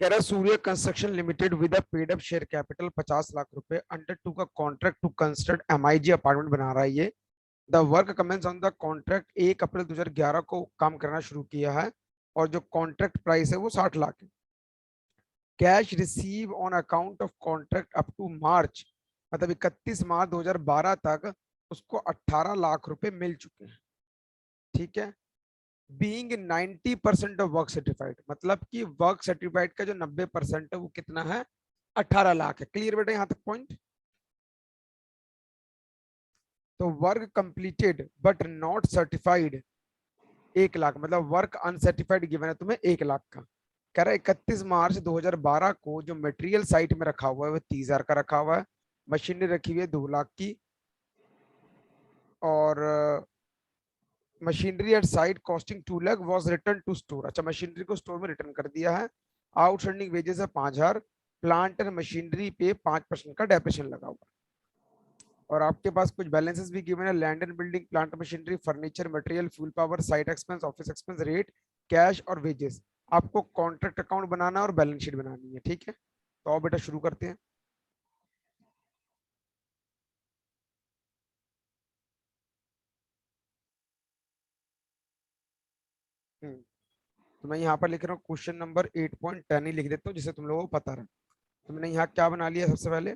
कह रहा Surya construction limited with a paid up share capital 50 lakh रुपए अंडर टू का contract to construct MIG apartment बना रहा है ये। The work commence on the contract 1 April 2011 को काम करना शुरू किया है और जो कॉन्ट्रैक्ट प्राइस है वो 60 लाख है। Cash receive on account of contract up to March, मतलब 31 मार्च 2012 तक उसको 18 लाख रुपए मिल चुके हैं। ठीक है। बीइंग 90% ऑफ वर्क सर्टिफाइड, मतलब कि वर्क सर्टिफाइड का जो 90% है वो कितना है, 18 लाख है। क्लियर बेटा यहां तक पॉइंट। तो work completed but not certified 1 lakh, मतलब वर्क अनसर्टिफाइड गिवन है तुम्हें 1 लाख का। कह रहा है 31 मार्च 2012 को जो मटेरियल साइट में रखा हुआ है वो 30,000 का रखा हुआ है। मशीनरी रखी हुई है 2 लाख की, और machinery at site costing 2 lakh was return to store. अच्छा, मशीनरी को स्टोर में रिटर्न कर दिया है। आउटस्टैंडिंग वेजेस है 5,000। प्लांट एंड मशीनरी पे 5% का डेप्रेशन लगा हुआ है। और आपके पास कुछ बैलेंसेस भी गिवन है, land and building, plant machinery, furniture, material, fuel power, site expense, office expense, rate, cash और वेजेस। आपको कॉन्ट्रैक्ट अकाउंट बनाना और बैलेंस शीट बनानी है। ठीक है, तो आओ बेटा शुरू करते हैं। तो मैं यहाँ पर लिख रहा हूँ क्वेश्चन नंबर 8.10 ही लिख देता हूँ जिसे तुम लोगों को पता रहे। तो मैंने यहाँ क्या बना लिया, सबसे पहले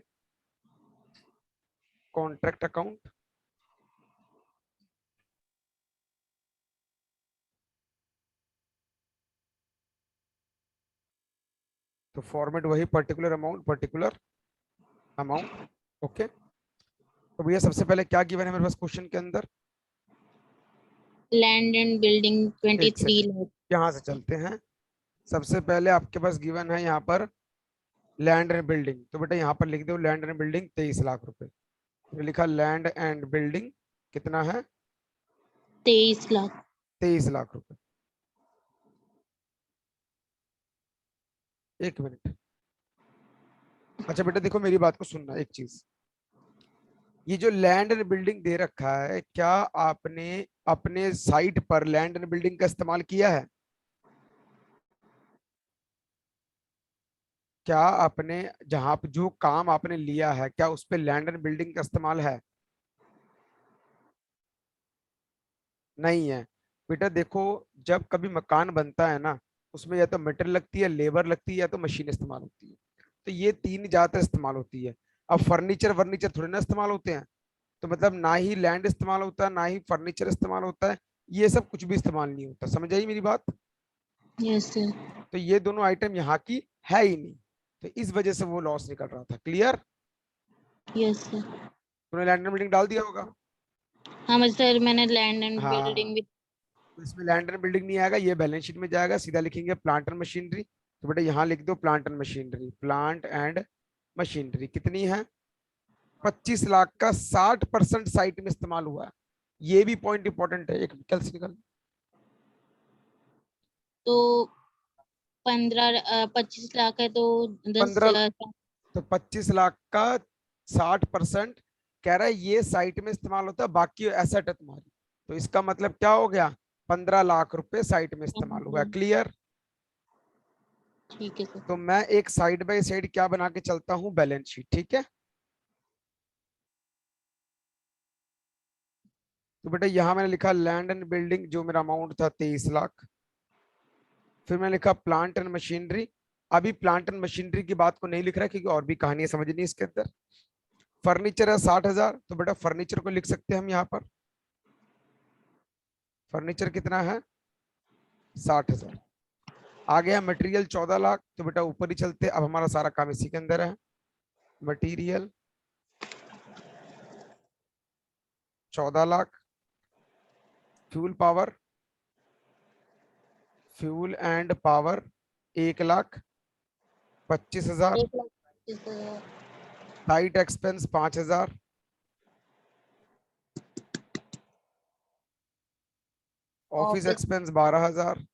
कॉन्ट्रैक्ट अकाउंट। तो फॉर्मेट वही, particular amount, particular amount. Okay. तो भैया सबसे पहले क्या गिवन है मेरे पास क्वेश्चन के अंदर, लैंड एंड बिल्डिंग एक 23 सेकेंड, लाख। यहाँ से चलते हैं। सबसे पहले आपके पास गिवन है यहाँ पर लैंड एंड बिल्डिंग, तो बेटा यहाँ पर लिख दो लैंड एंड बिल्डिंग 23 लाख रुपए। तो लिखा लैंड एंड बिल्डिंग कितना है, 23 लाख। 23 लाख रुपए। एक मिनट। अच्छा बेटा देखो मेरी बात को सुनना एक चीज, ये जो लैंड एंड बिल्डिंग दे रखा है, क्या आपने अपने साइट पर लैंड एंड बिल्डिंग का इस्तेमाल किया है? क्या आपने जहां पर जो काम आपने लिया है, क्या उस पे लैंड एंड बिल्डिंग का इस्तेमाल है? नहीं है। बेटा देखो, जब कभी मकान बनता है ना, उसमें या तो मटेरियल लगती है, लेबर लगती है, या तो मशीन इस्तेमाल होती है। तो ये तीन ज्यादातर इस्तेमाल होती है। अब फर्नीचर वर्नीचर थोड़ी ना इस्तेमाल होते हैं। तो मतलब ना ही लैंड इस्तेमाल होता है, ना ही फर्नीचर इस्तेमाल होता है। ये सब कुछ भी इस्तेमाल नहीं होता। समझ आई मेरी बात? Yes sir. तो ये दोनों आइटम यहाँ की है ही नहीं, तो इस वजह से वो लॉस निकल रहा था। क्लियर? Yes sir. तूने लैंड एंड बिल्डिंग डाल दिया होगा। हाँ सर, मैंने लैंड एंड हाँ, बिल्डिंग भी। तो इसमें लैंड एंड बिल्डिंग नहीं आएगा, ये बैलेंस शीट में जाएगा, सीधा लिखेंगे प्लांट एंड मशीनरी। तो बेटा यहाँ लिख दो plant and machinery. Plant and machinery कितनी है, 25 लाख का 60% साइट में इस्तेमाल हुआ है। ये भी पॉइंट इंपॉर्टेंट है, एक निकल से निकल। तो 25 लाख है तो 10। 15, तो 25 लाख का 60% कह रहा है ये साइट में इस्तेमाल होता है, बाकी एसेट है तुम्हारी। तो इसका मतलब क्या हो गया, 15 लाख रुपए साइट में इस्तेमाल हुआ है। क्लियर? ठीक है सर। तो मैं एक साइड बाय साइड क्या बना के चलता हूँ, बैलेंस शीट। ठीक है। तो बेटा यहाँ मैंने लिखा लैंड एंड बिल्डिंग, जो मेरा अमाउंट था 23 लाख। फिर मैंने लिखा प्लांट एंड मशीनरी। अभी प्लांट एंड मशीनरी की बात को नहीं लिख रहा क्योंकि और भी कहानी समझनी इसके अंदर। फर्नीचर है 60,000, तो बेटा फर्नीचर को लिख सकते हैं हम यहाँ पर। फर्नीचर कितना है, 60,000। आ गया मटेरियल 14 लाख, तो बेटा ऊपर ही चलते, अब हमारा सारा काम इसी के अंदर है। Material 14 lakh. Fuel power, fuel and power 1,25,000। 1 lakh 25 हज़ार। Site expense 5,000। Office office. Expense 12,000।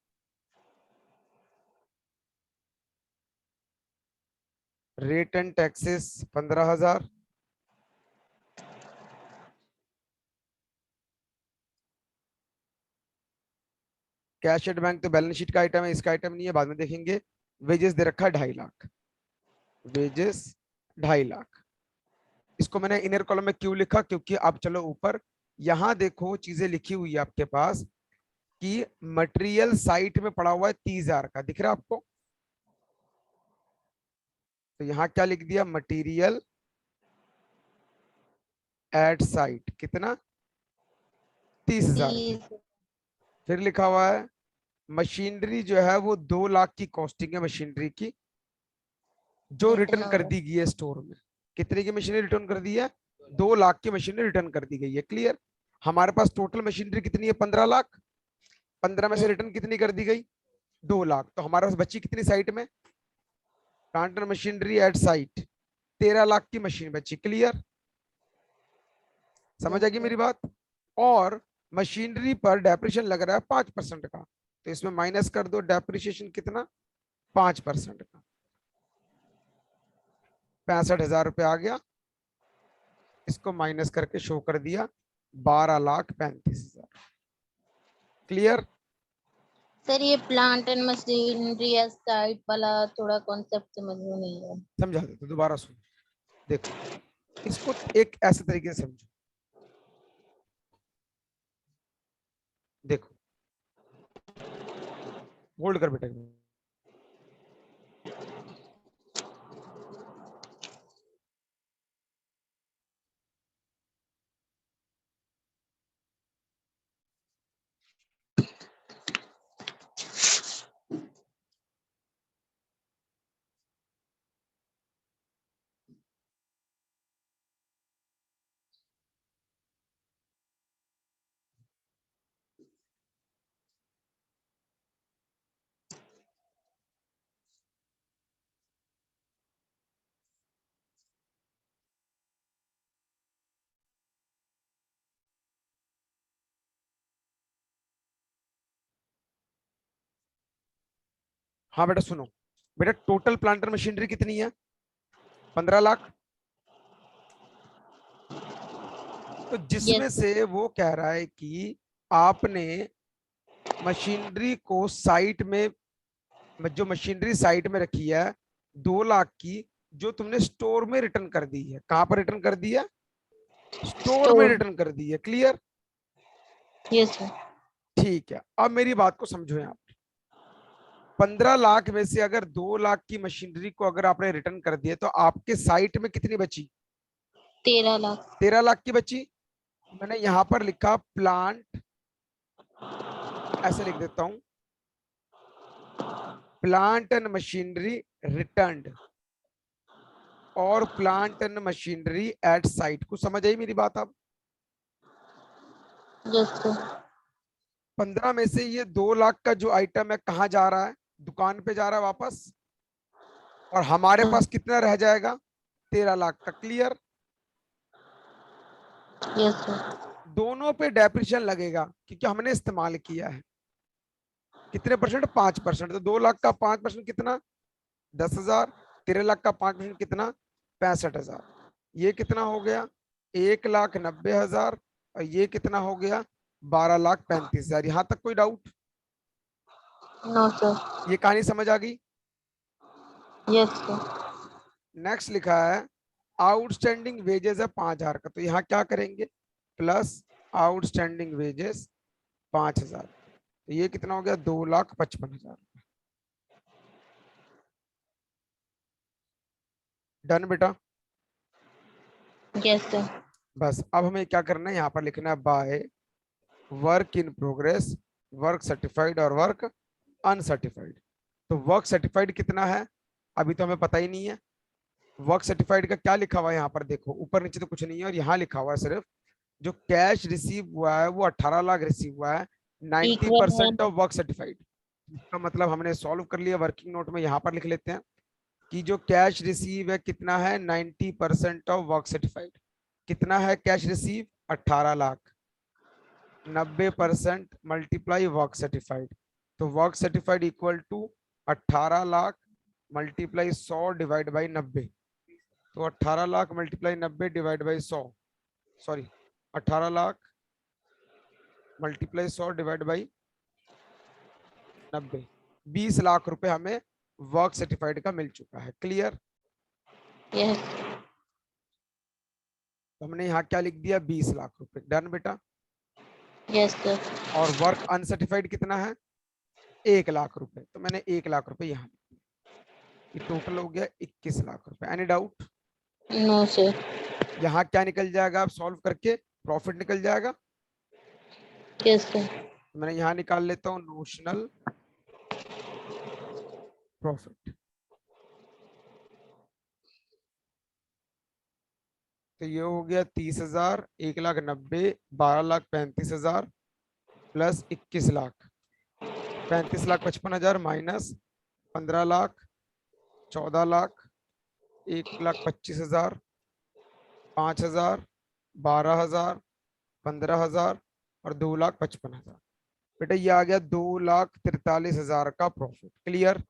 Rate and taxes 15,000। Cash at bank तो बैलेंस शीट का आइटम है, इसका आइटम नहीं है, बाद में देखेंगे। वेजेस दे रखा है 2.5 लाख, वेजेस 2.5 लाख। इसको मैंने इनर कॉलम में क्यों लिखा, क्योंकि अब चलो ऊपर, यहां देखो चीजें लिखी हुई है आपके पास कि मटेरियल साइट में पड़ा हुआ है 30,000 का, दिख रहा है आपको? तो यहाँ क्या लिख दिया, मटेरियल एट साइट कितना, 30,000 की। 30। फिर लिखा हुआ है मशीनरी जो है वो 2 लाख की कॉस्टिंग है मशीनरी की, जो रिटर्न रिटर्न कर होगा। दी गई है स्टोर में। कितने की मशीनरी रिटर्न कर दी है, 2 लाख की मशीनरी रिटर्न कर दी गई है। क्लियर? हमारे पास टोटल मशीनरी कितनी है, 15 लाख। 15 में से यस। रिटर्न कितनी कर दी गई, 2 लाख। तो हमारे पास बची कितनी साइट में, plant and machinery at site 13 lakh की मशीन बची। क्लियर? समझ यस आएगी सर। मेरी बात? और मशीनरी पर डेप्रिसिएशन लग रहा है 5% का, तो इसमें माइनस कर दो डेप्रिसिएशन कितना, 5% का, 65,000 रुपये आ गया। इसको माइनस करके शो कर दिया 12,35,000। क्लियर? सर ये प्लांट एंड मशीनरी साइट वाला थोड़ा कॉन्सेप्ट समझ में नहीं है। समझा देते, दोबारा सुन। देखो, इसको एक ऐसे तरीके से समझो। देखो, होल्ड कर बेटा। हाँ बेटा सुनो, बेटा टोटल प्लांटर मशीनरी कितनी है, 15 लाख। तो जिसमें यस। से वो कह रहा है कि आपने मशीनरी को साइट में, जो मशीनरी साइट में रखी है 2 लाख की, जो तुमने स्टोर में रिटर्न कर दी है। कहां पर रिटर्न कर दी है, स्टोर में स्टोर। रिटर्न कर दी है। क्लियर? Yes sir. ठीक है, अब मेरी बात को समझो। यहाँ 15 लाख में से अगर 2 लाख की मशीनरी को अगर आपने रिटर्न कर दिया, तो आपके साइट में कितनी बची, 13 लाख। 13 लाख की बची। मैंने यहां पर लिखा प्लांट, ऐसे लिख देता हूं, प्लांट एंड मशीनरी रिटर्न्ड और plant and machinery at site. को समझ आई मेरी बात? अब यस सर। 15 में से ये 2 लाख का जो आइटम है कहाँ जा रहा है, दुकान पे जा रहा है वापस, और हमारे पास कितना रह जाएगा, 13 लाख का। क्लियर? Yes sir. दोनों पे डेप्रिसिएशन लगेगा क्योंकि हमने इस्तेमाल किया है। कितने परसेंट, 5%। तो 2 लाख का 5% कितना, 10,000। 13 लाख का 5% कितना, 65,000। ये कितना हो गया, 1,90,000। और ये कितना हो गया, 12,35,000। यहां तक कोई डाउट? No sir. ये कहानी समझ आ गई? Yes sir. नेक्स्ट लिखा है आउटस्टैंडिंग वेजेस है 5,000 का, तो यहाँ क्या करेंगे, प्लस आउटस्टैंडिंग वेजेस 5,000। तो ये कितना हो गया, 2,55,000। डन बेटा? Yes sir. बस अब हमें क्या करना है, यहाँ पर लिखना है by work in progress, work certified और वर्क अनसर्टिफाइड। तो वर्क सर्टिफाइड कितना है, अभी तो हमें पता ही नहीं है। वर्क सर्टिफाइड का क्या लिखा हुआ है, यहाँ पर देखो, ऊपर नीचे तो कुछ नहीं है, और यहाँ लिखा हुआ है सिर्फ जो कैश रिसीव हुआ है वो 18 लाख रिसीव हुआ है, इक्वल है। 90% ऑफ वर्क सर्टिफाइड। इसका मतलब हमने सॉल्व कर लिया। वर्किंग नोट में यहाँ पर लिख लेते हैं कि जो कैश रिसीव है कितना है, 90% ऑफ वर्क सर्टिफाइड। कितना है cash receive, 18 lakh. 90% multiply work certified, तो work certified equal to 18 lakh multiply 100 divide by 90। तो 18 lakh multiply 90 divide by 100, sorry 18 lakh multiply 100 divide by 90, 20 lakh रुपए हमें वर्क सर्टिफाइड का मिल चुका है। क्लियर? यस तो हमने यहाँ क्या लिख दिया, 20 लाख रुपए। डन बेटा। यस सर और वर्क अनसर्टिफाइड कितना है, 1 लाख रुपए, तो मैंने 1 लाख रुपए यहाँ लिख दिया। ये टोटल हो गया 21 लाख रुपए। Any doubt? नो सर यहाँ क्या निकल जाएगा, आप सॉल्व करके प्रॉफिट निकल जाएगा। यस सर तो मैंने यहाँ निकाल लेता हूँ नोशनल प्रॉफिट। तो ये हो गया 30,000, 1,90,000, 12,35,000 प्लस 21 लाख, 35,55,000 माइनस 15 लाख, 14 लाख, 1,25,000, 5,000, 12,000, 15,000 और 2,55,000। बेटा ये आ गया 2,43,000 का प्रॉफिट। क्लियर?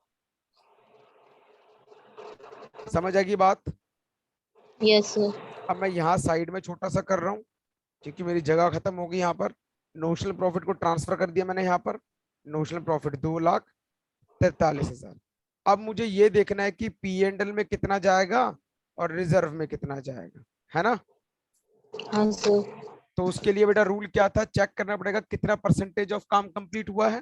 समझ आएगी बात? यस सर अब मैं यहाँ साइड में छोटा सा कर रहा हूँ क्योंकि मेरी जगह खत्म होगी। यहाँ पर नोशनल प्रॉफिट को ट्रांसफर कर दिया मैंने। यहाँ पर नोशनल प्रॉफिट 2,43,000। अब मुझे ये देखना है कि पी एंड एल में कितना जाएगा और रिजर्व में कितना जाएगा, है ना? हाँ सर तो उसके लिए बेटा रूल क्या था, चेक करना पड़ेगा कितना परसेंटेज ऑफ काम कंप्लीट हुआ है।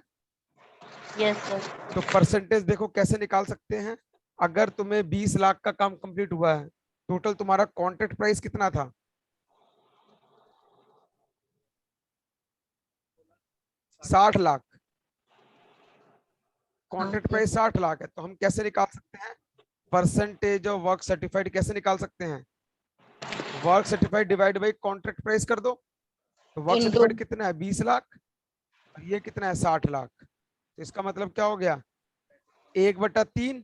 यस सर तो परसेंटेज देखो कैसे निकाल सकते हैं। अगर तुम्हें 20 लाख का काम कंप्लीट हुआ है, टोटल तुम्हारा कॉन्ट्रैक्ट प्राइस कितना था, 60 लाख। कॉन्ट्रैक्ट हाँ प्राइस 60 लाख है, तो हम कैसे निकाल सकते हैं, परसेंटेज ऑफ वर्क सर्टिफाइड कैसे निकाल सकते हैं, work certified divide by contract price कर दो। तो वर्क इंटू सर्टिफाइड कितना है, 20 लाख, और ये कितना है, 60 लाख। तो इसका मतलब क्या हो गया, 1/3,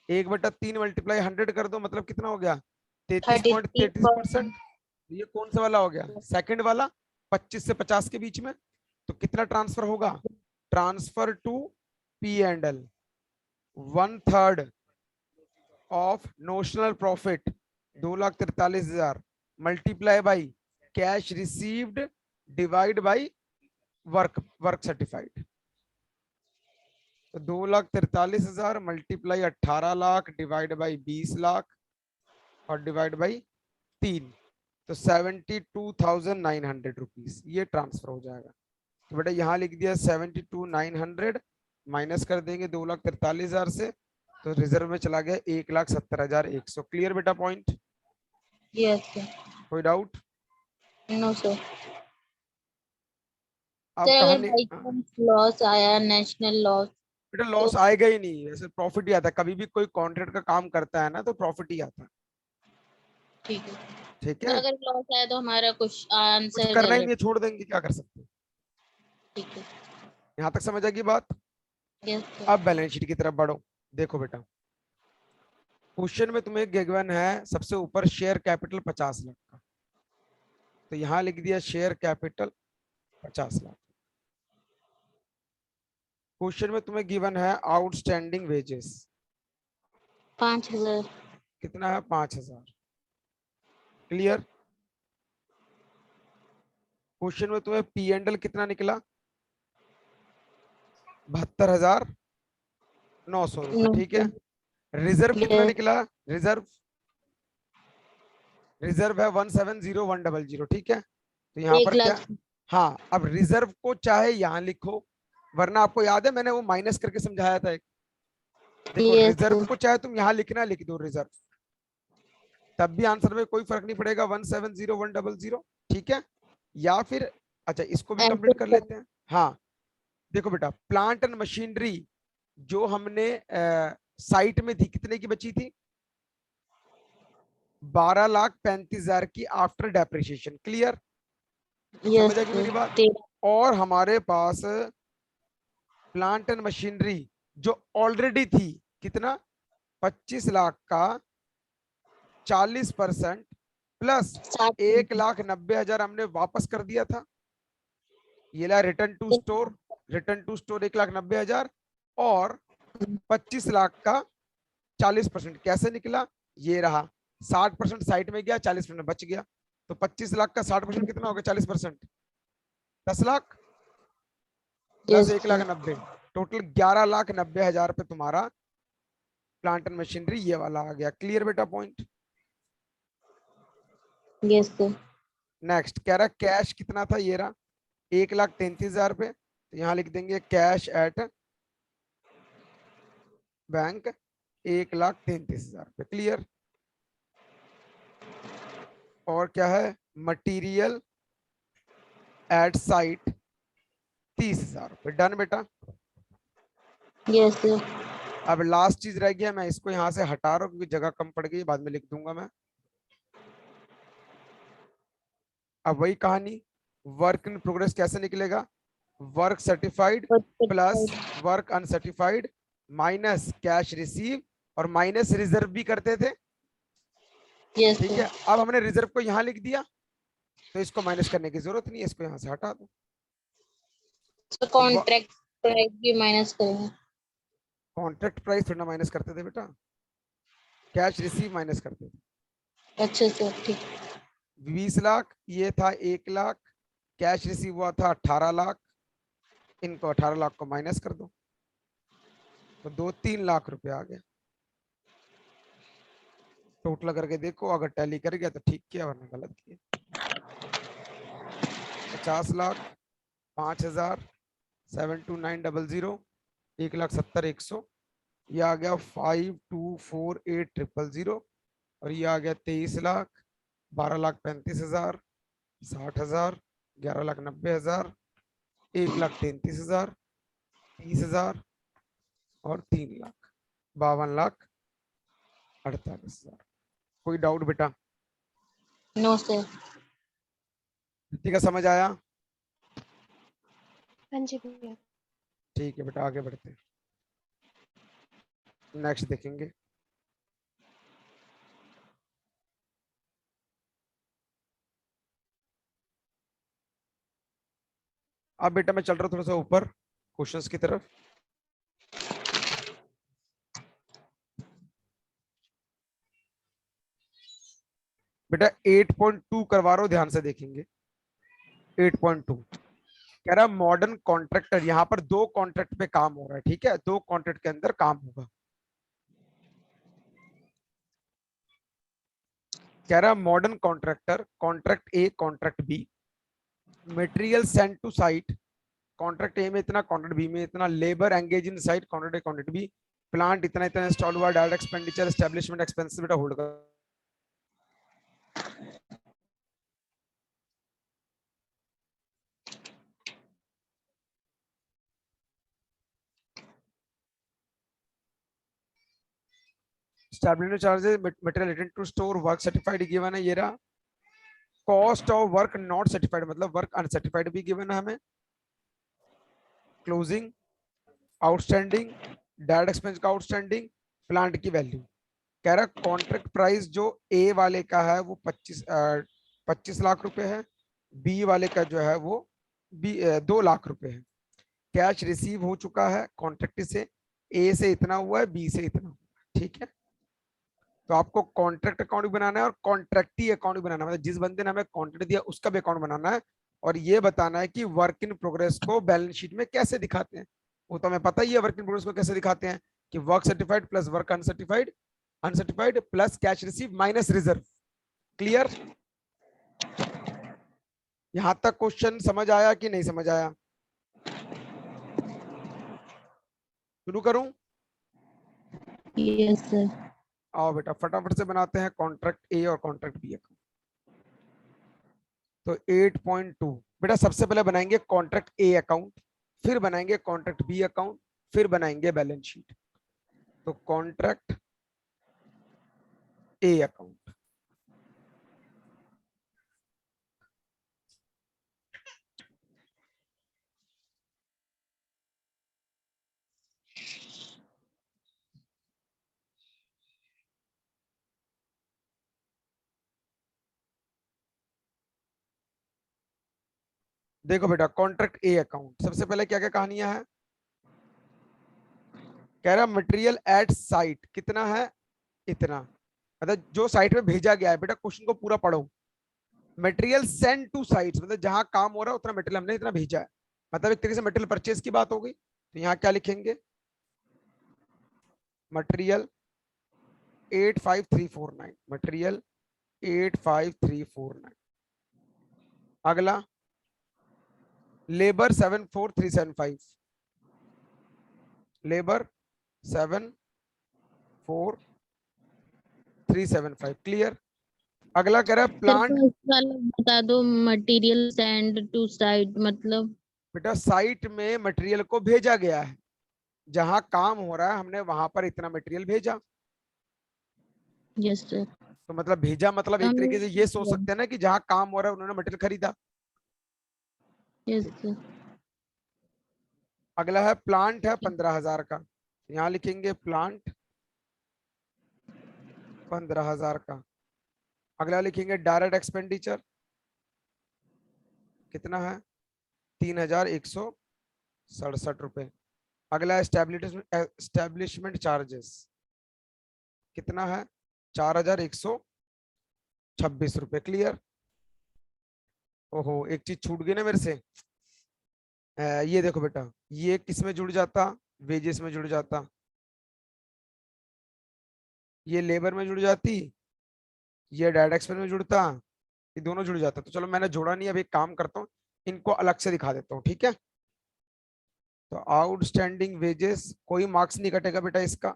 1/3 मल्टीप्लाई 100 कर दो, मतलब कितना हो गया, 33.33%। ये कौन सा वाला हो गया, सेकंड वाला, 25 से 50 के बीच में। तो कितना ट्रांसफर होगा, transfer to P and L 1/3 of notional profit 2,43,000 multiply by cash received divide by work certified. तो 2,43,000 multiply 18 lakh divide by 20 lakh और डिवाइड बाई 3, तो 72,900 रुपीज ये ट्रांसफर हो जाएगा। तो बेटा यहाँ लिख दिया 72,900 माइनस कर देंगे 2,43,000 से, तो रिजर्व में चला गया 1,70,100। क्लियर बेटा पॉइंट? यस सर कोई डाउट? नो सर अब सर अगर कहानी, बाई चांस लॉस आया, नेशनल लॉस, बेटा तो लॉस आएगा ही नहीं, ऐसे प्रॉफिट ही आता है। कभी भी कोई कॉन्ट्रैक्ट का काम करता है ना तो प्रॉफिट ही आता है। ठीक है ठीक सर। है, अगर लॉस आया तो हमारा कुछ कुछ आंसर करना ही वैलिड। नहीं है, छोड़ देंगे, क्या कर सकते हैं। ठीक है यहाँ तक समझ आएगी बात? यस सर अब बैलेंस शीट की तरफ बढ़ो। देखो बेटा, क्वेश्चन में तुम्हें गिवन है सबसे ऊपर शेयर कैपिटल 50 लाख का, तो यहाँ लिख दिया शेयर कैपिटल 50 लाख। क्वेश्चन में तुम्हें गिवन है आउटस्टैंडिंग वेजेस 5,000 कितना है, 5,000। क्लियर? क्वेश्चन में तुम्हें पी एंड एल कितना निकला, 72,900 रुपए। नो ठीक है, रिजर्व कितना यस निकला, रिजर्व रिजर्व है 170,100। ठीक है, तो यहाँ 1 पर क्या, लाख हाँ अब रिजर्व को चाहे यहाँ लिखो, वरना आपको याद है मैंने वो माइनस करके समझाया था एक। देखो यस रिजर्व को चाहे तुम यहाँ लिखना, लिख दो रिजर्व, तब भी आंसर में कोई फर्क नहीं पड़ेगा, 170,100। ठीक है, या फिर अच्छा इसको भी कंप्लीट कर लेते हैं। हाँ देखो बेटा, प्लांट एंड मशीनरी जो हमने साइट में थी कितने की बची थी, 12,35,000 की आफ्टर डेप्रिसिएशन। क्लियर? समझ आएगी मेरी बात? और हमारे पास प्लांट एंड मशीनरी जो ऑलरेडी थी कितना, 25 लाख का 40% प्लस 1,90,000 हमने वापस कर दिया था। ये ला return to store, return to store 1,90,000 और 25 लाख का 40% कैसे निकला, ये रहा, 60% साइट में गया, 40% बच गया। तो 25 लाख का 60% कितना हो गया, 40%, 10 लाख प्लस 1,90,000, टोटल 11,90,000 पे तुम्हारा प्लांट एंड मशीनरी ये वाला आ गया। क्लियर बेटा पॉइंट? Yes sir. नेक्स्ट कह रहा कैश कितना था, ये रहा 1,33,000 रुपए, तो यहाँ लिख देंगे कैश एट बैंक 1,33,000 रुपए। क्लियर? और क्या है, मटेरियल एट साइट 30,000 रुपए। डन बेटा? Yes sir. अब लास्ट चीज रह गया, मैं इसको यहाँ से हटा रहा हूँ क्योंकि जगह कम पड़ गई, बाद में लिख दूंगा मैं। अब वही कहानी, वर्क इन प्रोग्रेस कैसे निकलेगा, work certified plus work uncertified minus cash receive और माइनस रिजर्व भी करते थे। यस ठीक है, सर। अब हमने रिजर्व को यहाँ लिख दिया तो इसको माइनस करने की जरूरत नहीं है, इसको यहाँ से हटा दो। तो कॉन्ट्रैक्ट प्राइस भी माइनस करेंगे। कॉन्ट्रैक्ट प्राइस थोड़ा माइनस करते थे बेटा, कैश रिसीव माइनस करते थे। अच्छा सर ठीक। 20 लाख, ये था 1 लाख, कैश रिसीव हुआ था 18 लाख, इनको 18 लाख को माइनस कर दो तो 2-3 लाख रुपए आ गया। टोटल करके देखो, अगर टैली कर गया तो ठीक किया, वरना गलत किया। 50 लाख 5,000 72900 1,70,100, ये आ गया 5248,000 और ये आ गया 23 लाख 12,35,000 60,000 11,90,000 1,33,000 30,000 और 3 लाख 52,48,000। कोई डाउट बेटा? No sir. ठीक है, समझ आया? हाँ जी भैया। ठीक है बेटा, आगे बढ़ते हैं, नेक्स्ट देखेंगे। अब बेटा मैं चल रहा हूँ थोड़ा सा ऊपर क्वेश्चंस की तरफ। बेटा 8.2 करवा रहा हूं, ध्यान से देखेंगे। 8.2 कह रहा मॉडर्न कॉन्ट्रैक्टर, यहाँ पर 2 कॉन्ट्रैक्ट पे काम हो रहा है। ठीक है, 2 कॉन्ट्रैक्ट के अंदर काम होगा। कह रहा modern contractor, contract A contract B, material send to site, contract A में इतना, कॉन्ट्रैक्ट बी में इतना, labour engage in site, contract A contract B, plant इतना इतना इंस्टॉल हुआ, डायरेक्ट एक्सपेंडिचर एस्टेब्लिशमेंट एक्सपेंसेस बेटा होल्ड कर। Establishment charges, material related to store, work certified given है, ये रहा। Cost of work not certified मतलब वर्क अनसर्टिफाइड भी गिवन है हमें। क्लोजिंग, आउटस्टैंडिंग, डायरेक्ट एक्सपेंस का आउटस्टैंडिंग, प्लांट की वैल्यू। कह रहा कॉन्ट्रैक्ट प्राइस जो ए वाले का है वो 25 लाख रुपए है, बी वाले का जो है वो 2 लाख रुपए है। कैश रिसीव हो चुका है कॉन्ट्रैक्ट से, ए से इतना हुआ है, बी से इतना हुआ है। ठीक है, तो आपको कॉन्ट्रैक्ट अकाउंट भी बनाना है और कॉन्ट्रैक्टी अकाउंट भी बनाना है, मतलब जिस बंदे ने हमें कॉन्ट्रैक्ट दिया उसका भी अकाउंट बनाना है, और ये बताना है कि वर्क इन प्रोग्रेस को बैलेंस शीट में कैसे दिखाते हैं। वो तो हमें पता ही है वर्क इन प्रोग्रेस को कैसे दिखाते हैं, कि work certified plus work uncertified, uncertified plus cash receive minus reserve. Clear? यहां तक क्वेश्चन समझ आया कि नहीं समझ आया? शुरू करूं? Yes sir. आओ बेटा फटाफट से बनाते हैं कॉन्ट्रैक्ट ए और कॉन्ट्रैक्ट बी अकाउंट। तो 8.2 बेटा सबसे पहले बनाएंगे कॉन्ट्रैक्ट ए अकाउंट, फिर बनाएंगे कॉन्ट्रैक्ट बी अकाउंट, फिर बनाएंगे बैलेंस शीट। तो कॉन्ट्रैक्ट ए अकाउंट, देखो बेटा कॉन्ट्रैक्ट ए अकाउंट सबसे पहले क्या क्या कहानियां है। कह रहा मटेरियल एट साइट कितना है, इतना, मतलब जो साइट में भेजा गया है। बेटा क्वेश्चन को पूरा पढ़ो। मटेरियल सेंड टू साइट्स मतलब जहां काम हो रहा है उतना मटेरियल हमने इतना भेजा है, मतलब एक तरीके से मटेरियल परचेज की बात हो गई। तो यहाँ क्या लिखेंगे, मटेरियल 85349, मटेरियल 85349। अगला लेबर 74375, लेबर 74375, क्लियर। अगला कह रहा है सर प्लांट। फर्स्ट वाला बता दो, मटेरियल सेंड टू साइट मतलब। बेटा साइट में मटेरियल को भेजा गया है, जहां काम हो रहा है हमने वहां पर इतना मटेरियल भेजा। Yes sir. तो मतलब भेजा मतलब एक तरीके से ये सोच सकते हैं ना कि जहां काम हो रहा है उन्होंने मटेरियल खरीदा। Yes sir. अगला है प्लांट है 15,000 का, यहाँ लिखेंगे प्लांट 15,000 का। अगला लिखेंगे डायरेक्ट एक्सपेंडिचर कितना है, 3,167 रुपए। अगला एस्टेब्लिशमेंट चार्जेस कितना है, 4,126 रुपए, क्लियर। ओहो एक चीज छूट गई ना मेरे से। ये देखो बेटा, ये किस में जुड़ जाता, वेजेस में जुड़ जाता, ये लेबर में जुड़ जाती, ये डायरेक्ट एक्सपेंस में जुड़ता, ये दोनों जुड़ जाता। तो चलो मैंने जोड़ा नहीं, अब एक काम करता हूँ, इनको अलग से दिखा देता हूँ, ठीक है। तो आउटस्टैंडिंग वेजेस कोई मार्क्स नहीं कटेगा बेटा इसका,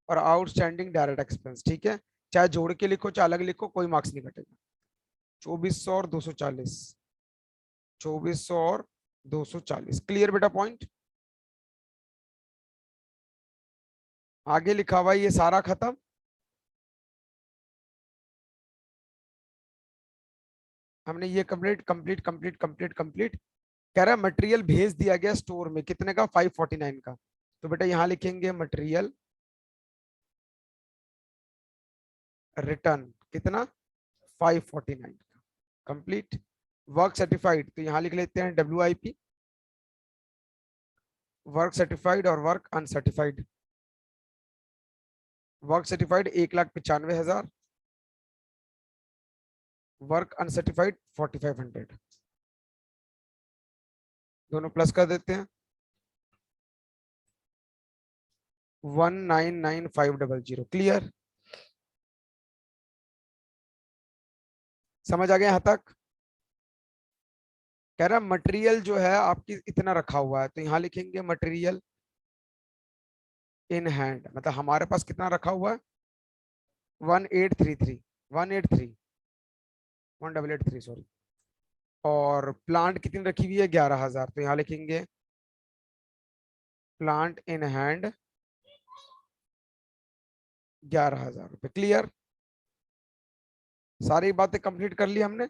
और आउटस्टैंडिंग डायरेक्ट एक्सपेंस, ठीक है, चाहे जोड़ के लिखो चाहे अलग लिखो कोई मार्क्स नहीं कटेगा। 2400 और 240, 2400 और 240, क्लियर बेटा पॉइंट। आगे लिखा हुआ ये सारा खत्म। हमने ये complete complete complete complete complete. कह रहा है मटेरियल भेज दिया गया स्टोर में कितने का, 549 का। तो बेटा यहां लिखेंगे मटेरियल रिटर्न कितना, 549 का, कंप्लीट। वर्क सर्टिफाइड तो यहां लिख लेते हैं WIP, वर्क सर्टिफाइड और work uncertified. Work certified 1,95,000, work uncertified 4,500, दोनों प्लस कर देते हैं, 199500, क्लियर। समझ आ गया यहां तक। कह रहा मटेरियल जो है आपकी इतना रखा हुआ है, तो यहां लिखेंगे मटेरियल इन हैंड, मतलब हमारे पास कितना रखा हुआ है, 1833, 183, 1883 सॉरी। और प्लांट कितनी रखी हुई है, 11,000, तो यहाँ लिखेंगे प्लांट इन हैंड 11,000 रुपए, क्लियर। सारी बातें कंप्लीट कर ली हमने।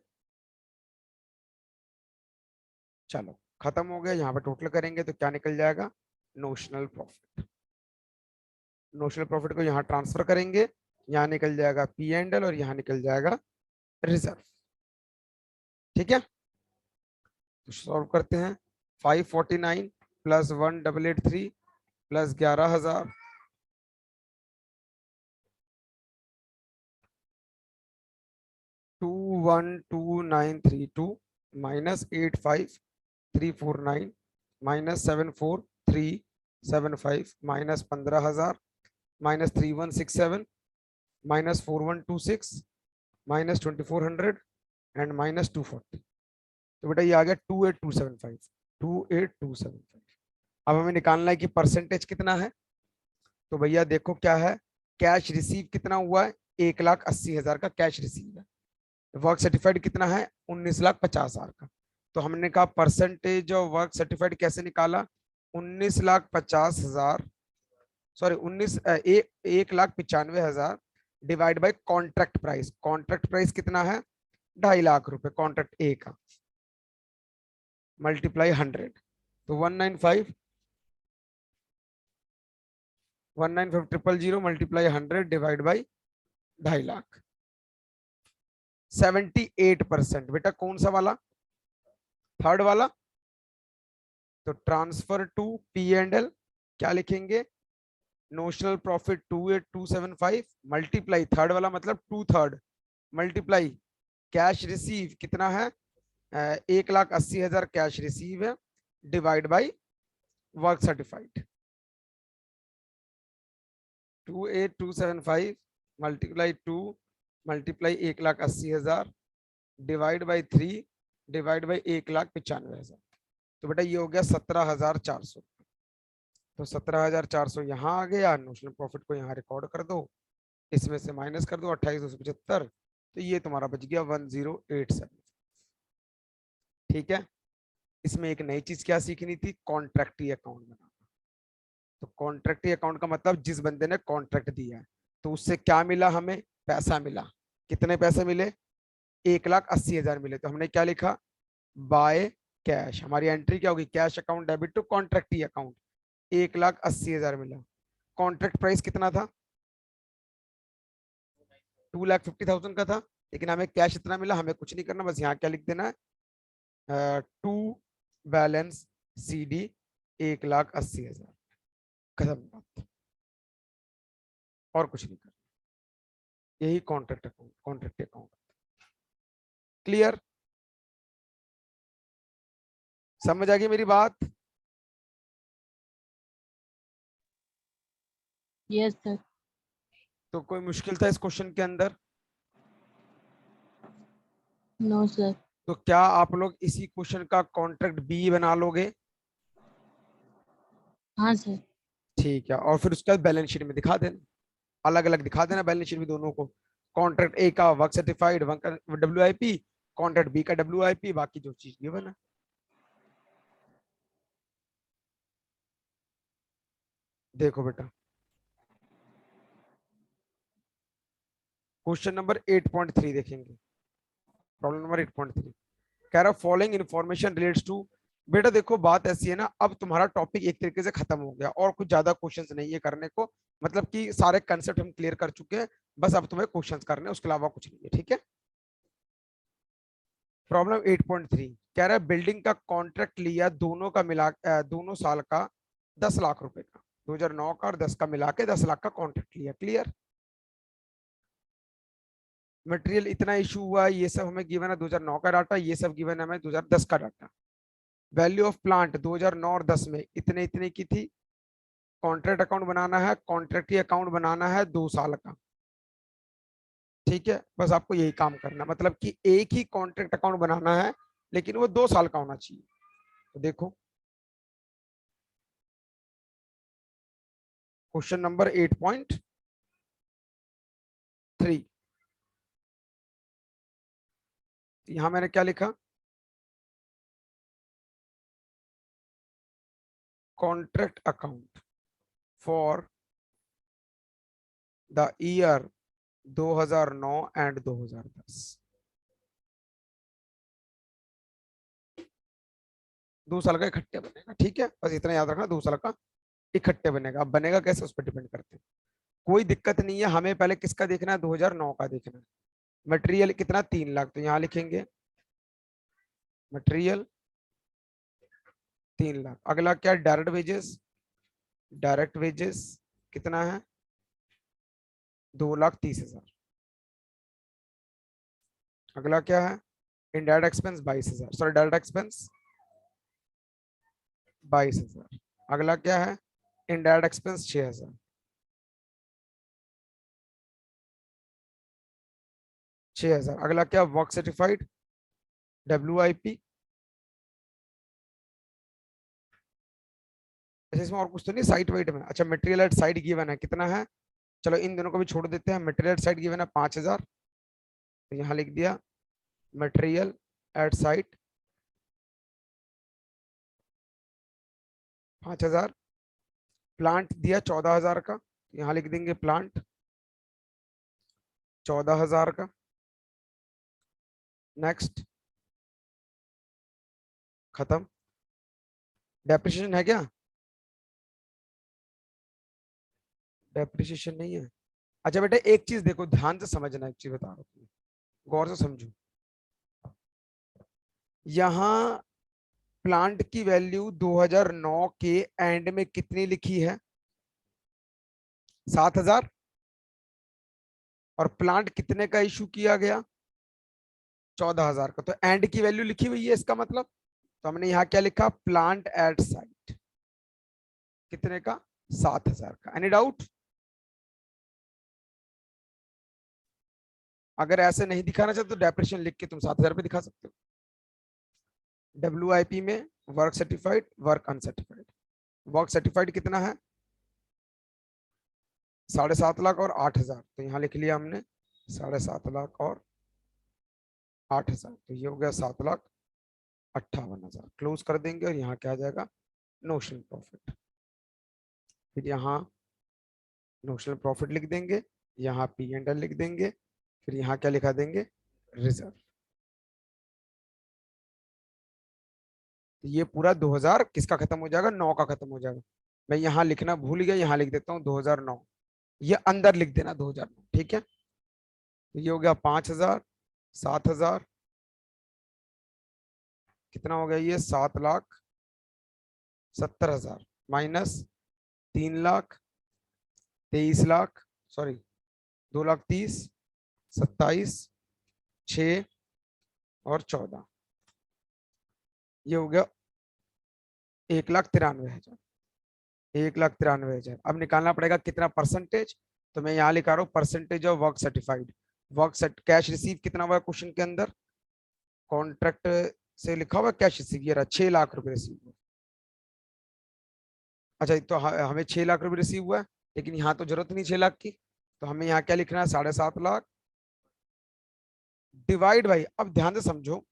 चलो खत्म हो गया, यहाँ पे टोटल करेंगे तो क्या निकल जाएगा, नोशनल प्रॉफिट। नोशनल प्रॉफिट को यहाँ ट्रांसफर करेंगे, यहाँ निकल जाएगा P&L और यहाँ निकल जाएगा रिजर्व, ठीक है। तो सॉल्व करते हैं, 549 plus 1883 plus 11,000 212932 minus 85349 minus 74375 minus 15,000 minus 3167 minus 4126 minus 2400 and minus 240। तो बेटा ये आ गया 28275, 28275। अब हमें निकालना है कि परसेंटेज कितना है। तो भैया देखो क्या है, कैश रिसीव कितना हुआ है, 1,80,000 का कैश रिसीव है। वर्क सर्टिफाइड कितना है, 19,50,000 का। तो हमने कहा परसेंटेज ऑफ वर्क सर्टिफाइड कैसे निकाला, 19,50,000 sorry 1,95,000 divide by contract price. Contract price कितना है, 2.5 लाख रुपए कॉन्ट्रैक्ट ए का, मल्टीप्लाई 100, तो 195,000 मल्टीप्लाई 100 डिवाइड बाई 2.5 लाख, 78%। बेटा कौन सा वाला, थर्ड वाला। तो ट्रांसफर टू P&L क्या लिखेंगे, नोशनल प्रॉफिट 28275 मल्टीप्लाई थर्ड वाला मतलब 2/3 मल्टीप्लाई कैश रिसीव कितना है, 1,80,000 कैश रिसीव है divide by work certified 28275 multiply 2 multiply 1,80,000 divide by 3 divide by 1,95,000। तो बेटा ये हो गया 17,400। तो 17,400 यहाँ आ गया, नोशनल प्रॉफिट को यहाँ रिकॉर्ड कर दो, इसमें से माइनस कर दो 28,275, तो ये तुम्हारा बच गया 1087। ठीक है, इसमें एक नई चीज क्या सीखनी थी, कॉन्ट्रैक्टी अकाउंट बनाना। तो कॉन्ट्रैक्टी अकाउंट का मतलब जिस बंदे ने कॉन्ट्रैक्ट दिया है तो उससे क्या मिला, हमें पैसा मिला। कितने पैसे मिले, 1,80,000 मिले। तो हमने क्या लिखा, बाय कैश। हमारी एंट्री क्या होगी, cash account debit to contractee account. 1,80,000 मिला। कॉन्ट्रैक्ट प्राइस कितना था, 2,50,000 का था, लेकिन हमें कैश इतना मिला। हमें कुछ नहीं करना, बस यहाँ क्या लिख देना है, टू बैलेंस सी डी 1,80,000, खत्म बात, और कुछ नहीं करना। यही contract account, contract account. Clear, समझ आ गई मेरी बात। Yes sir. तो कोई मुश्किल था इस क्वेश्चन के अंदर? No sir. तो क्या आप लोग इसी क्वेश्चन का कॉन्ट्रैक्ट बी बना लोगे? हाँ सर। ठीक है, और फिर उसके बाद बैलेंस शीट में दिखा देना, अलग अलग दिखा देना बैलेंस शीट में दोनों को। कॉन्ट्रैक्ट ए का work certified WIP, contract B का WIP, बाकी जो चीज गिवन है। देखो बेटा, क्वेश्चन नंबर 8.3 देखेंगे। प्रॉब्लम नंबर 8.3 कह रहा फॉलोइंग इन्फॉर्मेशन रिलेट्स टू। बेटा देखो बात ऐसी है ना, अब तुम्हारा टॉपिक एक तरीके से खत्म हो गया और कुछ ज्यादा क्वेश्चंस नहीं है करने को, मतलब कि सारे कंसेप्ट हम क्लियर कर चुके हैं, बस अब तुम्हें क्वेश्चंस करने हैं, उसके अलावा कुछ नहीं है। ठीक है, प्रॉब्लम 8.3 कह रहा है बिल्डिंग का कॉन्ट्रैक्ट लिया दोनों का मिला, दोनों साल का 10 लाख रुपए का, 2009 का और 10 का मिला के 10 लाख का कॉन्ट्रैक्ट लिया। क्लियर, मटेरियल इतना इशू हुआ, ये सब हमें गिवन है 2009 का डाटा, ये सब गिवन है हमें 2010 का डाटा। वैल्यू ऑफ प्लांट 2009 और 10 में इतने इतने की थी। कॉन्ट्रैक्ट अकाउंट बनाना है, कॉन्ट्रैक्ट अकाउंट बनाना है 2 साल का। ठीक है, बस आपको यही काम करना, मतलब कि एक ही कॉन्ट्रैक्ट अकाउंट बनाना है लेकिन वो 2 साल का होना चाहिए। तो देखो क्वेश्चन नंबर 8.3, यहां मैंने क्या लिखा, contract account for the year 2009 and 2010। 2 साल का इकट्ठे बनेगा। ठीक है, बस इतना याद रखना, 2 साल का इकट्ठे बनेगा। अब बनेगा कैसे उस पर डिपेंड करते हैं, कोई दिक्कत नहीं है। हमें पहले किसका देखना है, 2009 का देखना है। मटेरियल कितना, 3 लाख, तो यहाँ लिखेंगे मटेरियल 3 लाख। अगला क्या, डायरेक्ट वेजेस, डायरेक्ट वेजेस कितना है, 2,30,000। अगला क्या है, indirect expense 22,000, sorry direct expense 22,000। अगला क्या है, इनडायरेक्ट एक्सपेंस 6,000, 6,000। अगला क्या, वर्क सर्टिफाइड WIP। अच्छा इसमें और कुछ तो नहीं साइट वाइट में, अच्छा मटेरियल एट साइट गिवन है कितना है, चलो इन दोनों को भी छोड़ देते हैं। मटेरियल एट साइट गिवन है 5,000, तो यहाँ लिख दिया मटेरियल एट साइट 5,000। प्लांट दिया 14,000 का, यहाँ लिख देंगे प्लांट 14,000 का। नेक्स्ट, खत्म। डेप्रिसिएशन है क्या, डेप्रिसिएशन नहीं है। अच्छा बेटा एक चीज देखो, ध्यान से समझना, एक चीज बता रहा हूँ, गौर से समझो। यहाँ प्लांट की वैल्यू 2009 के एंड में कितनी लिखी है, 7,000। और प्लांट कितने का इशू किया गया, 14,000 का। तो एंड की वैल्यू लिखी हुई है इसका मतलब, तो हमने यहाँ क्या लिखा, प्लांट एट साइट कितने का, 7,000 का। Any doubt? अगर ऐसे नहीं दिखाना चाहते तो डेप्रिशिएशन लिख के तुम 7,000 रुपये दिखा सकते हो। WIP में work certified, work uncertified. Work certified कितना है? 7.5 लाख और 8,000, तो यहाँ लिख लिया हमने 7.5 लाख और 8,000, तो ये हो गया 7,58,000। क्लोज कर देंगे और यहाँ क्या आ जाएगा? Notional profit. फिर यहाँ नोशनल प्रॉफिट लिख देंगे, यहाँ P&L लिख देंगे, फिर यहाँ क्या लिखा देंगे? रिजर्व। ये पूरा 2000 किसका खत्म हो जाएगा? 9 का खत्म हो जाएगा। मैं यहाँ लिखना भूल गया, यहाँ लिख देता हूँ 2009, ये अंदर लिख देना 2009, ठीक है। तो ये हो गया 5,000, 7,000, कितना हो गया ये? 7,70,000 माइनस 3,00,000, 23,00,000, सॉरी 2,30,000, 27, 6 और 14, ये हो गया 1,93,000। 1,93,000। अब निकालना पड़ेगा कितना परसेंटेज, तो मैं यहाँ लिखा रहा हूँ percentage of work certified. Work cash receive कितना हुआ क्वेश्चन के अंदर? कॉन्ट्रैक्ट से लिखा हुआ कैश रिसीव, ये रहा 6 लाख रुपए रिसीव हुआ। अच्छा, तो हमें 6 लाख रुपए रिसीव हुआ है, लेकिन यहाँ तो जरूरत नहीं 6 लाख की, तो हमें यहाँ क्या लिखना है? 7.5 लाख डिवाइड बाई, अब ध्यान से समझो,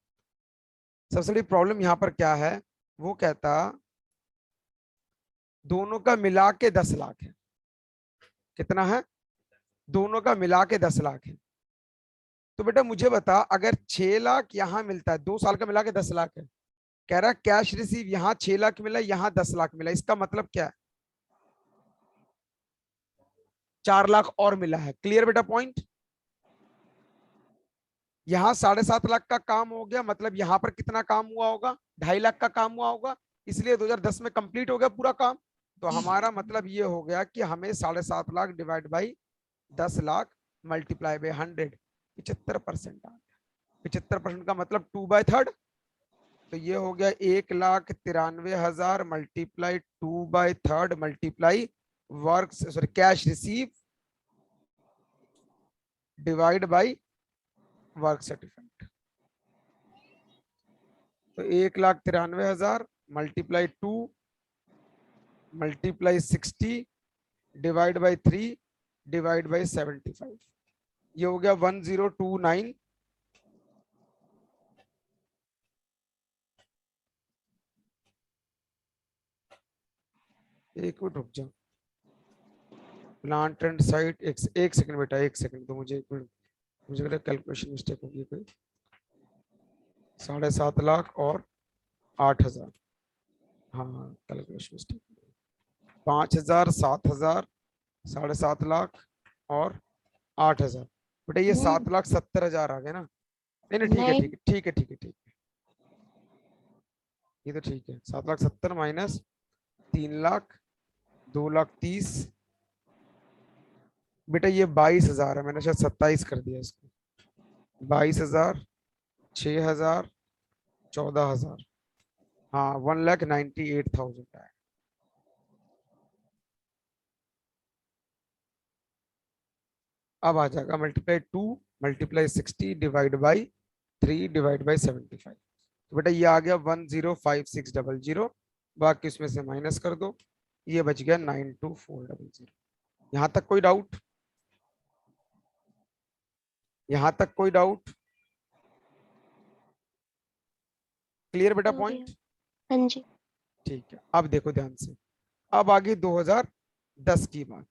सबसे बड़ी प्रॉब्लम यहाँ पर क्या है? वो कहता दोनों का मिला के 10 लाख है। कितना है? दोनों का मिला के 10 लाख है। तो बेटा मुझे बता, अगर 6 लाख यहां मिलता है, 2 साल का मिला के 10 लाख है, कह रहा कैश रिसीव यहां 6 लाख मिला, यहां 10 लाख मिला, इसका मतलब क्या है? 4 लाख और मिला है। क्लियर बेटा पॉइंट? यहां 7.5 लाख का काम हो गया, मतलब यहां पर कितना काम हुआ होगा? 2.5 लाख का काम हुआ होगा, इसलिए 2010 में कंप्लीट हो गया पूरा काम। तो हमारा मतलब ये हो गया कि हमें 7.5 lakh divide by 10 lakh multiply by 100, 75% आ गया। 75% का मतलब 2/3, तो ये हो गया 1,93,000 multiply 2/3 multiply work, sorry cash receive divide by work certified. तो 1,93,000 multiply 2 multiply 60 divide by 3 divide by 75, ये हो गया 1029। एक मिनट रुक जाओ, प्लांट एंड साइट, एक सेकंड बेटा, एक सेकंड, तो मुझे एक मिनट, मुझे लगा कैलकुलेशन मिस्टेक होगी कोई। 7.5 लाख और 8,000, हाँ कैलकुलेशन मिस्टेक, 5,000, 7,000, 7.5 लाख और 8,000। बेटा ये 7,70,000 आ गए ना? नहीं नहीं, ठीक है नहीं, ठीक है ठीक है ठीक है ठीक है, ये तो ठीक है। 7,70,000 माइनस 3,00,000, 2,30,000, बेटा ये 22,000 है, मैंने शायद 27 कर दिया इसको। 22,000, 6,000, 14,000, हाँ 1,98,000 है। अब आ जाएगा multiply 2 multiply 60 divide by 3 divide by 75, तो बेटा ये आ गया 105600, बाकी इसमें से माइनस कर दो, ये बच गया 92400। यहां तक कोई डाउट? यहां तक कोई डाउट? क्लियर बेटा हो गया। पॉइंट? हाँ जी। ठीक है, अब देखो ध्यान से, अब आगे 2010 की बात।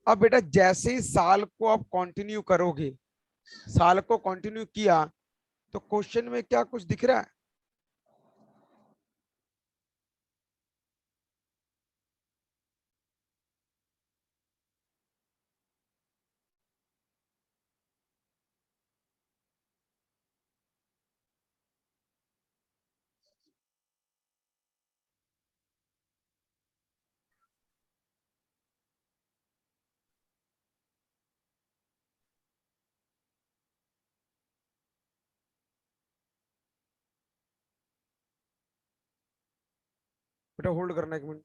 अब बेटा जैसे ही साल को आप कंटिन्यू करोगे, साल को कंटिन्यू किया, तो क्वेश्चन में क्या कुछ दिख रहा है? बेटा होल्ड करना एक मिनट।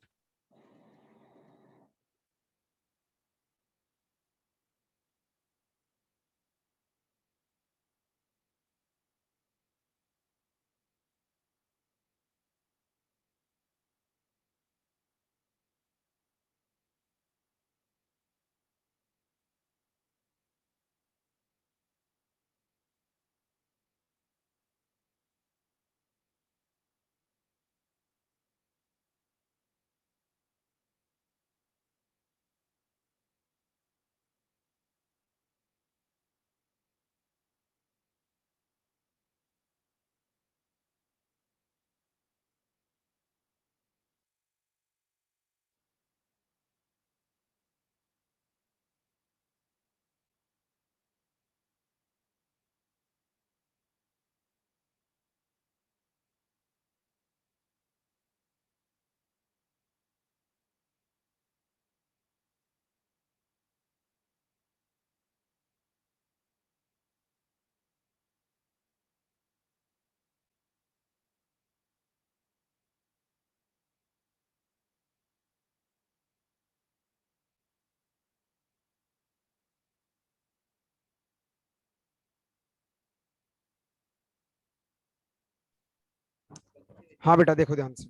हाँ बेटा देखो ध्यान से,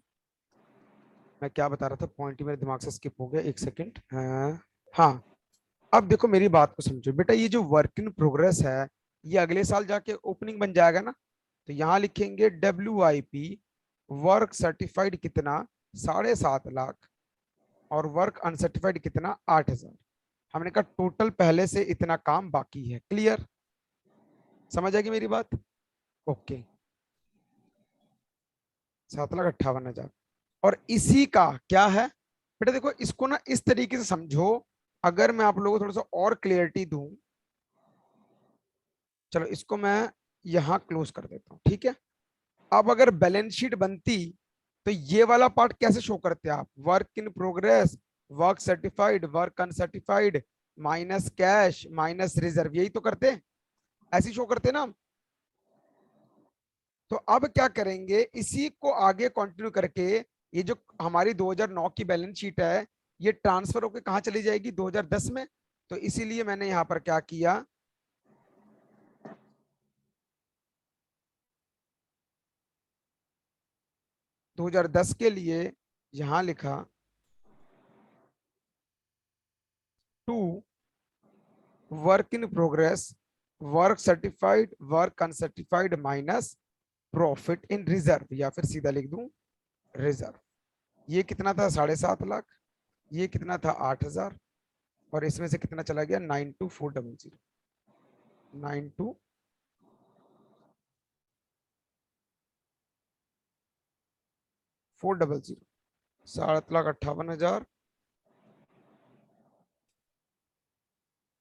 मैं क्या बता रहा था, पॉइंट ही मेरे दिमाग से स्किप हो गया, एक सेकंड। हाँ, अब देखो मेरी बात को समझो बेटा, ये जो वर्क इन प्रोग्रेस है ये अगले साल जाके ओपनिंग बन जाएगा ना। तो यहाँ लिखेंगे WIP वर्क सर्टिफाइड कितना, 7.5 लाख, और वर्क अनसर्टिफाइड कितना, 8,000। हमने कहा टोटल पहले से इतना काम बाकी है। क्लियर, समझ आएगी मेरी बात? ओके, 7,58,000। और इसी का क्या है बेटा, देखो इसको ना इस तरीके से समझो, अगर मैं आप लोगों को थोड़ा सा और क्लियरिटी दूं, चलो इसको मैं यहां क्लोज कर देता हूं, ठीक है। अब अगर बैलेंस शीट बनती तो ये वाला पार्ट कैसे शो करते आप, work in progress, work certified, work uncertified, minus cash, minus reserve, यही तो करते, ऐसे शो करते ना हम। तो अब क्या करेंगे, इसी को आगे कंटिन्यू करके, ये जो हमारी 2009 की बैलेंस शीट है ये ट्रांसफर होकर कहां चली जाएगी, 2010 में। तो इसीलिए मैंने यहां पर क्या किया, 2010 के लिए यहां लिखा to work in progress, work certified, work uncertified minus profit in reserve, या फिर सीधा लिख दूं रिजर्व। ये कितना था, 7.5 लाख, ये कितना था, 8,000, और इसमें से कितना चला गया, 92400, 92400, 7,58,000,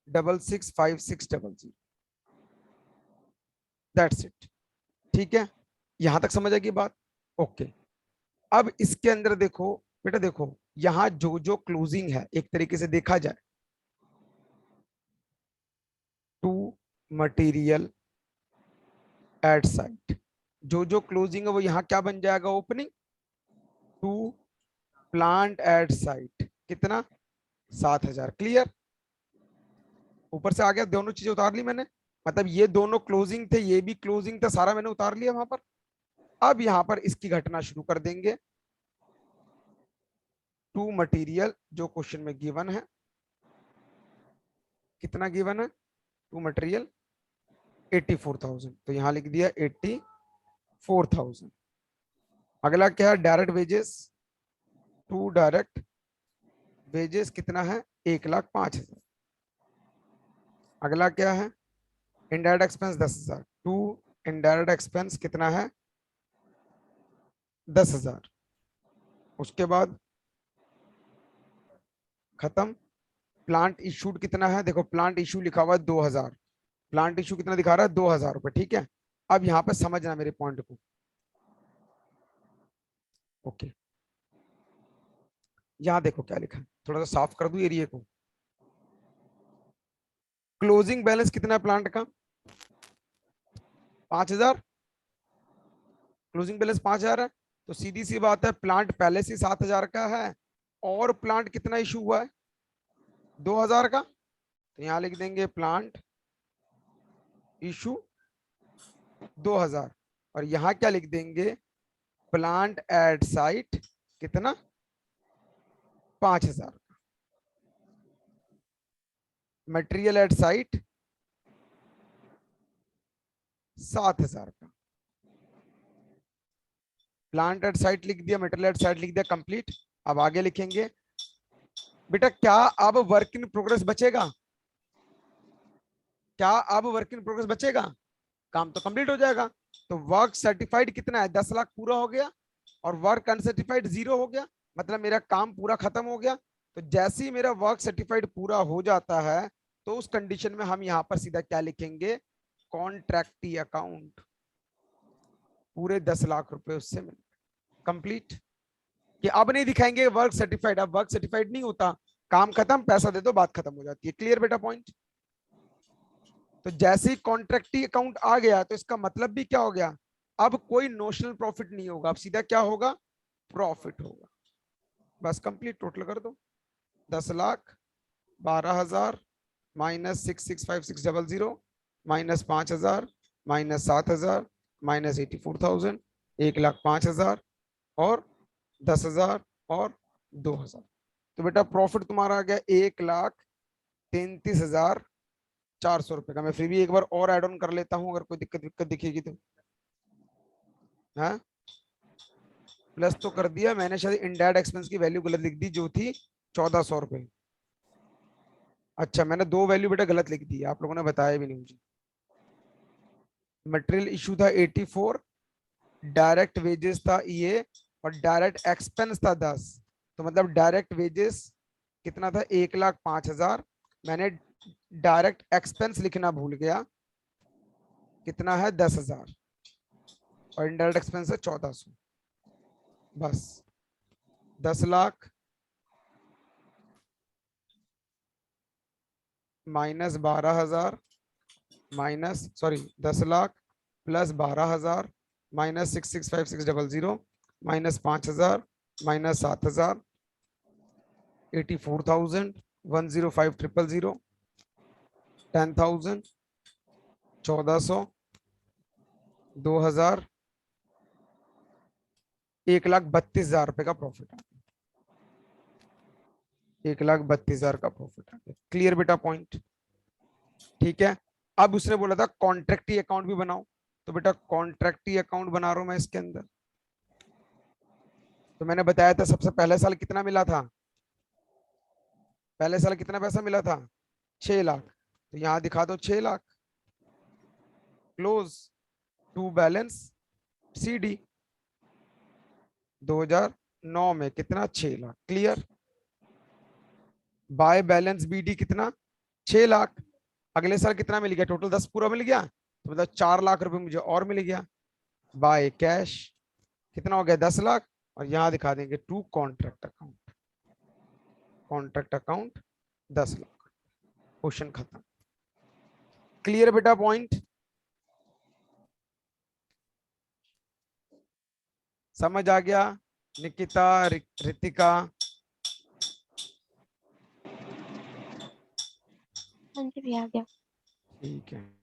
665600। दैट्स इट, ठीक है, यहां तक समझ आएगी बात? ओके। अब इसके अंदर देखो बेटा, देखो यहां जो जो क्लोजिंग है एक तरीके से देखा जाए, टू मटेरियल एट साइट, जो जो क्लोजिंग है वो यहां क्या बन जाएगा, opening. To plant at site कितना, 7,000। क्लियर, ऊपर से आ गया, दोनों चीजें उतार ली मैंने, मतलब ये दोनों क्लोजिंग थे, ये भी क्लोजिंग था, सारा मैंने उतार लिया वहां पर। अब यहां पर इसकी घटना शुरू कर देंगे, टू मटेरियल जो क्वेश्चन में गिवन है, कितना गिवन है, टू मटेरियल 84,000, तो यहां लिख दिया 84,000। अगला क्या है, direct wages, to direct wages कितना है, 1,05,000। अगला क्या है, indirect expense 10,000, to indirect expense कितना है, 10,000। उसके बाद खत्म। प्लांट इशूड कितना है, देखो प्लांट इशू लिखा हुआ है 2,000, प्लांट इशू कितना दिखा रहा है, 2,000 रुपए, ठीक है। अब यहां पर समझना मेरे पॉइंट को, ओके। यहां देखो क्या लिखा है, थोड़ा सा साफ कर दूं एरिया को। क्लोजिंग बैलेंस कितना है प्लांट का, 5,000, क्लोजिंग बैलेंस 5,000 है, तो सीधी सी बात है प्लांट पहले से 7,000 का है, और प्लांट कितना इशू हुआ है, 2,000 का। तो यहां लिख देंगे प्लांट इशू 2,000, और यहां क्या लिख देंगे, प्लांट एट साइट कितना, 5,000, मटेरियल एट साइट 7,000 का। प्लांट एट साइट लिख दिया, मटेरियल एट साइट लिख दिया, कंप्लीट। अब आगे लिखेंगे बेटा, क्या अब वर्क इन प्रोग्रेस बचेगा, क्या अब वर्क इन प्रोग्रेस बचेगा, काम तो कंप्लीट हो जाएगा। तो वर्क सर्टिफाइड कितना है, 10 लाख पूरा हो गया, और वर्क अनसर्टिफाइड 0 हो गया, मतलब मेरा काम पूरा खत्म हो गया। तो जैसे ही मेरा वर्क सर्टिफाइड पूरा हो जाता है, तो उस कंडीशन में हम यहाँ पर सीधा क्या लिखेंगे, कॉन्ट्रैक्टी अकाउंट, पूरे 10 लाख रुपए उससे मिले, कंप्लीट। कि अब नहीं दिखाएंगे वर्क सर्टिफाइड, अब वर्क सर्टिफाइड नहीं होता, काम खत्म, पैसा दे दो, बात खत्म हो जाती है। क्लियर बेटा पॉइंट? तो जैसे ही कॉन्ट्रैक्टी अकाउंट आ गया, तो इसका मतलब भी क्या हो गया, अब कोई नोशनल प्रॉफिट नहीं होगा, अब सीधा क्या होगा, प्रॉफिट होगा। बस कंप्लीट, टोटल कर दो, 10,00,000, 12,000, -665600, -5,000, -7,000, -84,000, 1,05,000, और 10,000 और 2,000। तो बेटा प्रॉफिट तुम्हारा आ गया 1,33,400 रुपए का। मैं फिर भी एक बार और ऐड ऑन कर लेता हूं, अगर कोई दिक्कत दिक्कत दिखेगी तो। हाँ, प्लस तो कर दिया मैंने, शायद इनडायरेक्ट एक्सपेंस की वैल्यू गलत लिख दी जो थी 1,400 रुपए। अच्छा, मैंने दो वैल्यू बेटा गलत लिख दी, आप लोगों ने बताया भी नहीं मुझे। मटेरियल इशू था 84, डायरेक्ट वेजेस था ये, और डायरेक्ट एक्सपेंस था 10। तो मतलब डायरेक्ट वेजेस कितना था 1,05,000। मैंने डायरेक्ट एक्सपेंस लिखना भूल गया, कितना है 10,000, और इनडायरेक्ट एक्सपेंस है 1,400। बस 10 lakh minus 12,000 minus, sorry 10 lakh plus 12,000 minus 665,600 minus 5,000 minus 7,000 84,000 105,000 10,000 1,400 2,000 1,32,000 रुपए का प्रॉफिट आ गया। 1,32,000 का प्रॉफिट आ गया। क्लियर बेटा पॉइंट? ठीक है। अब उसने बोला था कॉन्ट्रैक्टी अकाउंट भी बनाओ, तो बेटा कॉन्ट्रैक्टी अकाउंट बना रहा हूं मैं इसके अंदर। तो मैंने बताया था सबसे पहले साल कितना मिला था, पहले साल कितना पैसा मिला था 6 लाख। तो यहां दिखा दो 6 lakh close to balance CD 2009 में कितना 6 lakh. Clear? By balance BD कितना 6 लाख। अगले साल कितना मिल गया टोटल 10 पूरा मिल गया, तो मतलब 4 लाख रुपए मुझे और मिल गया। बाय कैश कितना हो गया 10 लाख, और यहां दिखा देंगे to contract account, contract account 10 lakh. Question खत्म। क्लियर बेटा पॉइंट? समझ आ गया निकिता, रितिका? हाँ जी भैया, आ गया। ठीक है।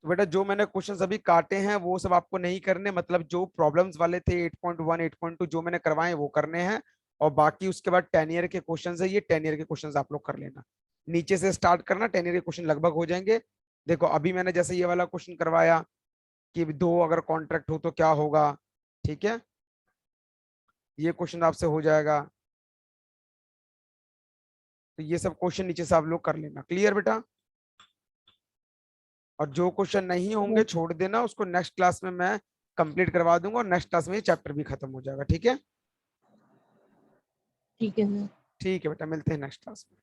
तो बेटा जो मैंने क्वेश्चंस अभी काटे हैं वो सब आपको नहीं करने, मतलब जो प्रॉब्लम्स वाले थे 8.1 8.2 जो मैंने करवाए वो करने हैं, और बाकी उसके बाद 10 ईयर के क्वेश्चंस है, ये 10 ईयर के क्वेश्चंस आप लोग कर लेना। नीचे से स्टार्ट करना, 10 ईयर के क्वेश्चन लगभग हो जाएंगे। देखो अभी मैंने जैसे ये वाला क्वेश्चन करवाया कि दो अगर कॉन्ट्रैक्ट हो तो क्या होगा, ठीक है, ये क्वेश्चन आपसे हो जाएगा। तो ये सब क्वेश्चन नीचे से आप लोग कर लेना। क्लियर बेटा? और जो क्वेश्चन नहीं होंगे छोड़ देना, उसको नेक्स्ट क्लास में मैं कंप्लीट करवा दूंगा, और नेक्स्ट क्लास में ये चैप्टर भी खत्म हो जाएगा। ठीक है? ठीक है भैया। ठीक है बेटा, मिलते हैं नेक्स्ट क्लास में।